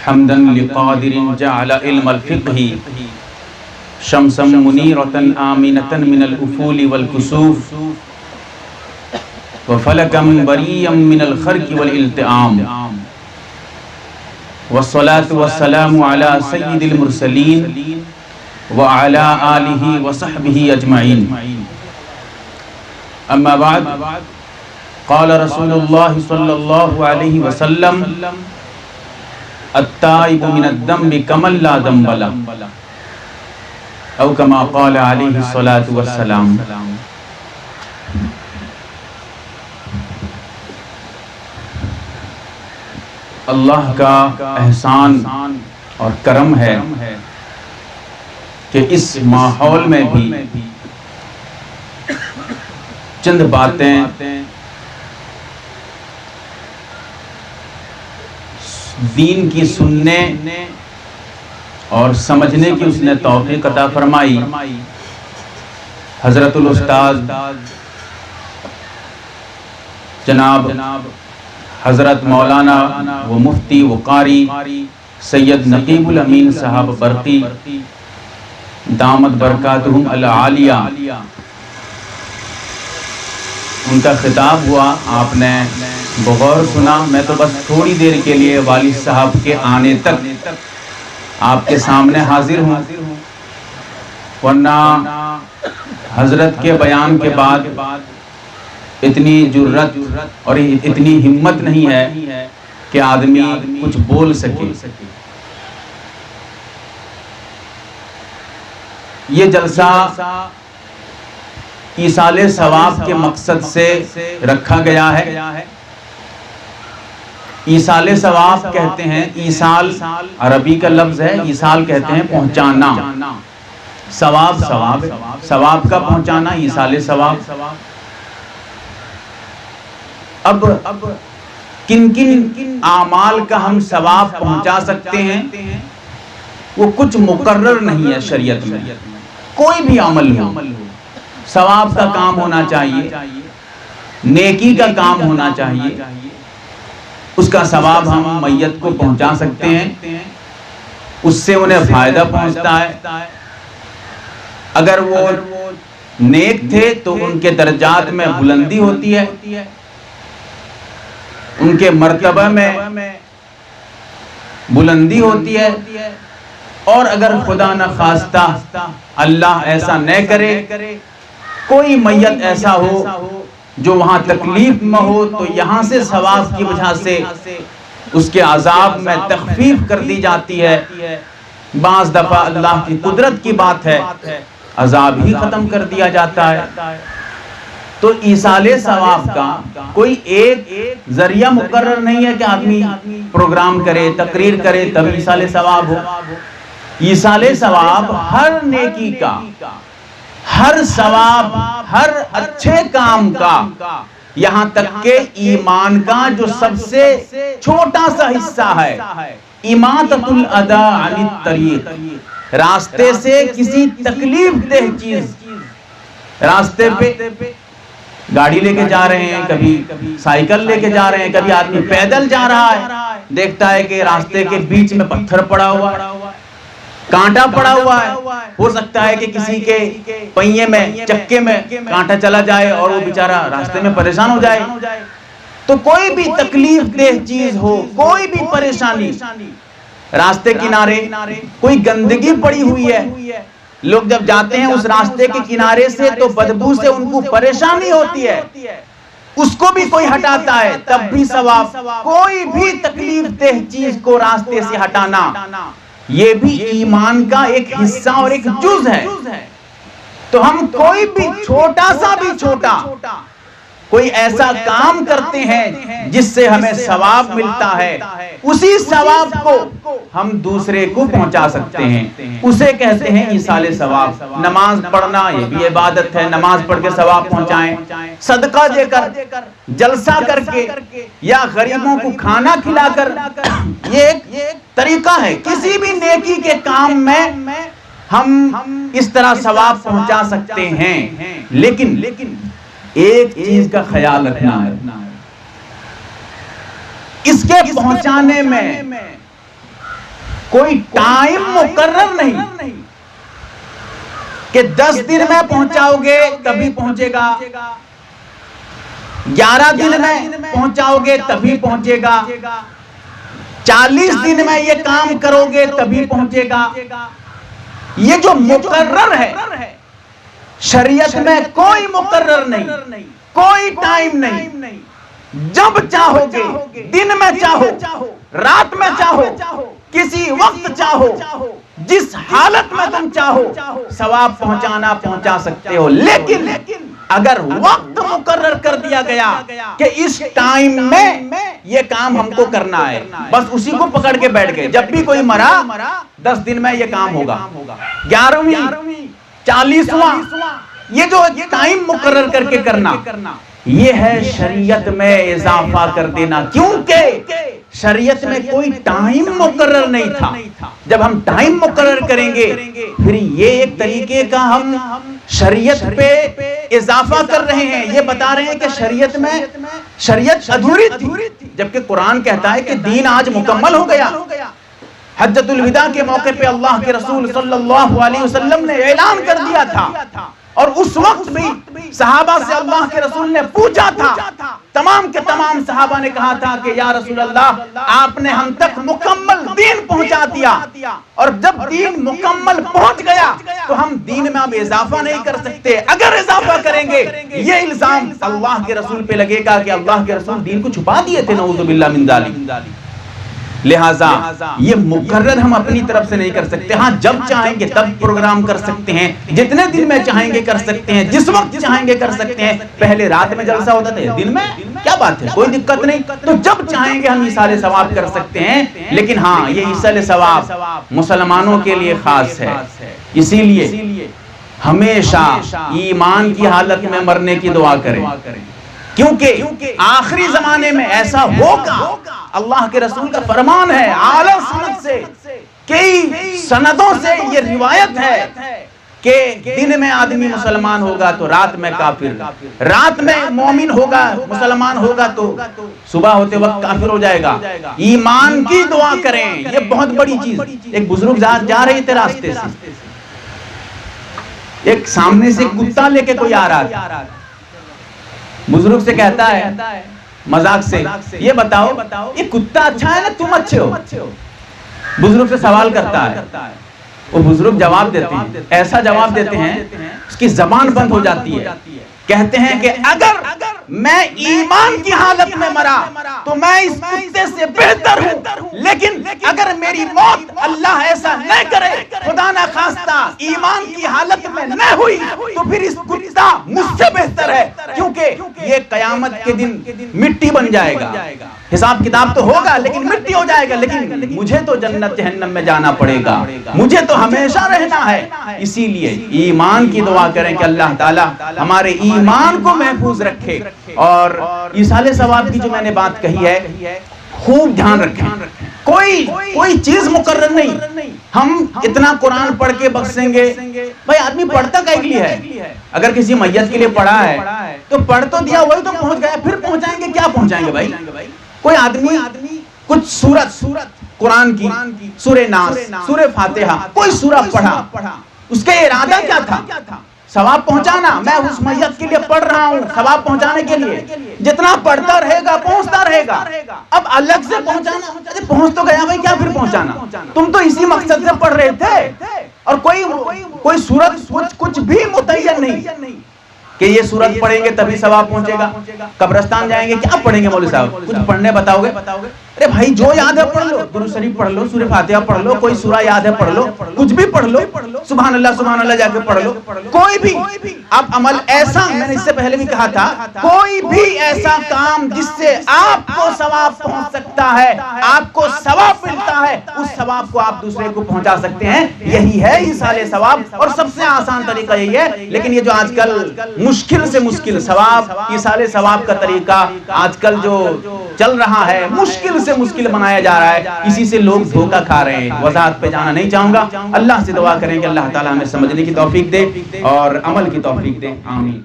حمدا لقادر جعل علم الفقه شمسا منيرة آمنة من الأفول والكسوف وفلكا بريا من الخرق والالتئام والصلاة والسلام على سيد المرسلين وعلى آله وصحبه أجمعين أما بعد قال رسول الله صلى الله عليه وسلم التائب من الذنب كمن لا ذنب له او كما قال عليه الصلاة والسلام۔ اللہ کا احسان اور کرم ہے کہ اس ماحول میں بھی چند باتیں دین کی سننے اور سمجھنے کی اس نے توفیق عطا فرمائی۔ حضرت الاستاذ جناب حضرت مولانا و مفتی و قاری سید نقیب الامین صاحب برقی دامت برکاتہم العالیہ، ان کا خطاب ہوا، آپ نے بغور سنا۔ میں تو بس تھوڑی دیر کے لیے والد صاحب کے آنے تک آپ کے سامنے حاضر ہوں، ورنہ حضرت کے بیان کے بعد اتنی جرت اور اتنی ہمت نہیں ہے کہ آدمی کچھ بول سکے۔ یہ جلسہ ایصال ثواب کے مقصد سے رکھا گیا ہے۔ ایصال ثواب کہتے ہیں، ایصال عربی کا لفظ ہے، ایصال کہتے ہیں پہنچانا، ثواب ثواب کا پہنچانا، ایصال ثواب۔ اب کن کن اعمال کا ہم ثواب پہنچا سکتے ہیں، وہ کچھ مقرر نہیں ہے شریعت میں۔ کوئی بھی عمل ہو، ثواب کا کام ہونا چاہیے، نیکی کا کام ہونا چاہیے، اس کا ثواب ہم میت کو پہنچا سکتے ہیں، اس سے انہیں فائدہ پہنچتا ہے۔ اگر وہ نیک تھے تو ان کے درجات میں بلندی ہوتی ہے، ان کے مرتبہ میں بلندی ہوتی ہے، اور اگر خدا نخواستہ اللہ ایسا نہ کرے، کوئی میت ایسا ہو جو وہاں تکلیف میں ہو، تو یہاں سے ثواب کی وجہ سے اس کے عذاب میں تخفیف کر دی جاتی ہے۔ بعض دفعہ اللہ کی قدرت کی بات ہے، عذاب ہی ختم کر دیا جاتا ہے۔ تو ایصال ثواب کا کوئی ایک ذریعہ مقرر نہیں ہے کہ آدمی پروگرام کرے، تقریر کرے تب ایصال ثواب ہو۔ ایصال ثواب ہر نیکی کا، ہر ثواب، ہر اچھے کام کا، یہاں تک کہ ایمان کا جو سب سے چھوٹا سا حصہ ہے، اماطۃ الاذی عن الطریق، راستے سے کسی تکلیف دہ چیز، راستے پہ گاڑی لے کے جا رہے ہیں، کبھی سائیکل لے کے جا رہے ہیں، کبھی آدمی پیدل جا رہا ہے، دیکھتا ہے کہ راستے کے بیچ میں پتھر پڑا ہوا ہے، کانٹا پڑا ہوا ہے، ہو سکتا ہے کہ کسی کے پہیے میں، چکے میں کانٹا چلا جائے اور وہ بیچارہ راستے میں پریشان ہو جائے۔ تو کوئی بھی تکلیف دہ چیز ہو، کوئی بھی پریشانی، راستے کنارے کوئی گندگی پڑی ہوئی ہے، لوگ جب جاتے ہیں اس راستے کے کنارے سے تو بدبو سے ان کو پریشانی ہوتی ہے، اس کو بھی کوئی ہٹاتا ہے تب بھی ثواب۔ کوئی بھی تکلیف دہ چیز کو راستے سے ہٹانا، یہ بھی ایمان کا ایک حصہ اور ایک جز ہے۔ تو ہم کوئی بھی چھوٹا سا بھی چھوٹا کوئی ایسا کام کرتے ہیں جس سے ہمیں ثواب ملتا ہے، اسی ثواب کو ہم دوسرے کو پہنچا سکتے ہیں، اسے کہتے ہیں ایصال ثواب۔ نماز پڑھنا یہ بھی عبادت ہے، نماز پڑھ کے ثواب پہنچائیں، صدقہ دے کر، جلسہ کر کے، یا غریبوں کو کھانا کھلا کر، یہ ایک طریقہ ہے۔ کسی بھی نیکی کے کام میں ہم اس طرح ثواب پہنچا سکتے ہیں، لیکن ایک چیز کا خیال رکھنا ہے، اس کے پہنچانے میں کوئی ٹائم مقرر نہیں کہ 10 دن میں پہنچاؤ گے تبھی پہنچے گا، 11 دن میں پہنچاؤ گے تبھی پہنچے گا، 40 دن میں یہ کام کرو گے تبھی پہنچے گا۔ یہ جو مقرر ہے شریعت میں کوئی مقرر نہیں، کوئی ٹائم نہیں، جب چاہو گے، دن میں چاہو، رات میں چاہو، کسی وقت چاہو، جس حالت میں تم چاہو ثواب پہنچا سکتے ہو۔ لیکن اگر وقت مقرر کر دیا گیا کہ اس ٹائم میں یہ کام ہم کو کرنا ہے، بس اسی کو پکڑ کے بیٹھ گئے، جب بھی کوئی مرا 10 دن میں یہ کام ہوگا، 11ویں 40واں، یہ جو ٹائم مقرر کر کے کرنا، یہ ہے شریعت میں اضافہ کر دینا، کیونکہ شریعت میں کوئی ٹائم مقرر نہیں تھا۔ جب ہم ٹائم مقرر کریں گے پھر یہ ایک طریقے کا ہم شریعت پہ اضافہ کر رہے ہیں، یہ بتا رہے ہیں کہ شریعت ادھوری تھی، جبکہ قرآن کہتا ہے کہ دین آج مکمل ہو گیا۔ حجۃ الوداع کے موقع پہ اللہ کے رسول صلی اللہ علیہ وسلم نے اعلان کر دیا تھا، اور اس وقت بھی صحابہ سے اللہ کے رسول نے پوچھا تھا، تمام کے تمام صحابہ نے کہا تھا کہ یا رسول اللہ آپ نے ہم تک مکمل دین پہنچا دیا، اور جب دین مکمل پہنچ گیا تو ہم دین میں اب اضافہ نہیں کر سکتے، اگر اضافہ کریں گے یہ الزام اللہ کے رسول پہ لگے گا کہ اللہ کے رسول دین کو چھپا دیے تھے، نعوذ باللہ من ذالک۔ لہٰذا یہ مقرر ہم اپنی طرف سے نہیں کر سکتے، ہاں جب چاہیں گے تب پروگرام کر سکتے ہیں، جتنے دن میں چاہیں گے کر سکتے ہیں، جس وقت چاہیں گے کر سکتے ہیں۔ پہلے رات میں جلسہ ہوتا تھا، دن میں کیا بات ہے، کوئی دقت نہیں، تو جب چاہیں گے ہم ایصال ثواب کر سکتے ہیں۔ لیکن ہاں یہ ایصال ثواب مسلمانوں کے لیے خاص ہے، اسی لیے ہمیشہ ایمان کی حالت میں مرنے کی دعا کریں، کیونکہ آخری زمانے میں ایسا ہوگا، اللہ کے رسول کا فرمان ہے اعلیٰ سند سے، کئی سندوں سے یہ روایت ہے کہ دن میں آدمی مسلمان ہوگا تو رات میں کافر، رات میں مومن ہوگا مسلمان ہوگا تو صبح ہوتے وقت کافر ہو جائے گا۔ ایمان کی دعا کریں، یہ بہت بڑی چیز۔ ایک بزرگ جا رہے تھے راستے سے، ایک سامنے سے کتا لے کے کوئی آ رہا تھا، بزرگ سے کہتا ہے مذاق سے، یہ بتاؤ یہ کتا اچھا ہے نا تم اچھے ہو؟ بزرگ سے سوال کرتا ہے، وہ بزرگ جواب دیتے ہیں، ایسا جواب دیتے ہیں اس کی زبان بند ہو جاتی ہے، کہتے ہیں کہ اگر میں ایمان کی حالت میں مرا تو میں اس کتے سے بہتر ہوں، لیکن اگر میری موت اللہ ایسا نہ کرے، خدا نہ خواستہ ایمان کی حالت میں نہ ہوئی تو پھر اس کتا مجھ سے بہتر ہے، کیونکہ یہ قیامت کے دن مٹی بن جائے گا، حساب کتاب تو ہوگا لیکن مٹی ہو جائے گا، لیکن مجھے تو جنت جہنم میں جانا پڑے گا، مجھے تو ہمیشہ رہنا ہے۔ اسی لیے ایمان کی دعا کریں کہ اللہ تعالی ہمارے ایمان کو محفوظ رکھے، اور ایصال ثواب کی جو میں نے بات کہی ہے خوب دھیان رکھیں، کوئی چیز مقرر نہیں، ہم اتنا قرآن پڑھ کے بخشیں گے، بھائی آدمی پڑھتا کائے کے لیے ہے؟ اگر کسی میت کے لیے پڑھا ہے تو پڑھ تو دیا، وہی تو پہنچ گیا، پھر پہنچائیں گے کیا پہنچائیں گے بھائی؟ کوئی آدمی کچھ سورت قرآن کی، سورہ ناس، سورہ فاتحہ، کوئی سورہ پڑھا، اس کا ارادہ کیا تھا؟ ثواب پہنچانا، میں اس میت کے لیے پڑھ رہا ہوں ثواب پہنچانے کے لیے، جتنا پڑھتا رہے گا پہنچتا رہے گا۔ اب الگ سے پہنچانا، پہنچ تو گیا بھائی، کیا پھر پہنچانا؟ تم تو اسی مقصد سے پڑھ رہے تھے، اور کوئی صورت کچھ بھی متعین نہیں کہ یہ سورت پڑھیں گے تبھی ثواب پہنچے گا۔ قبرستان جائیں گے، کیا پڑھیں گے مولوی صاحب؟ کچھ پڑھنے بتاؤ گے؟ ارے بھائی جو یاد ہے پڑھ لو، درود شریف پڑھ لو، سورہ فاتحہ پڑھ لو، کوئی سورہ یاد ہے پڑھ لو، کچھ بھی پڑھ لو، سبحان اللہ جا کے پڑھ لو، کوئی بھی۔ اب عمل ایسا، میں نے اس سے پہلے بھی کہا تھا، کوئی بھی ایسا کام جس سے آپ کو ثواب پہنچ سکتا ہے، آپ کو ثواب ملتا ہے، اس ثواب کو آپ دوسرے کو پہنچا سکتے ہیں، یہی ہے ایصال ثواب، اور سب سے آسان طریقہ یہی ہے۔ لیکن یہ جو آج کل مشکل سے مشکل ثواب، ایصال ثواب کا طریقہ آج کل جو چل رہا ہے، مشکل سے مشکل بنایا جا رہا ہے، اسی سے لوگ دھوکہ کھا رہے ہیں۔ وضاحت پہ جانا نہیں چاہوں گا، اللہ سے دعا کریں کہ اللہ تعالیٰ ہمیں سمجھنے کی توفیق دے اور عمل کی توفیق دے، آمین۔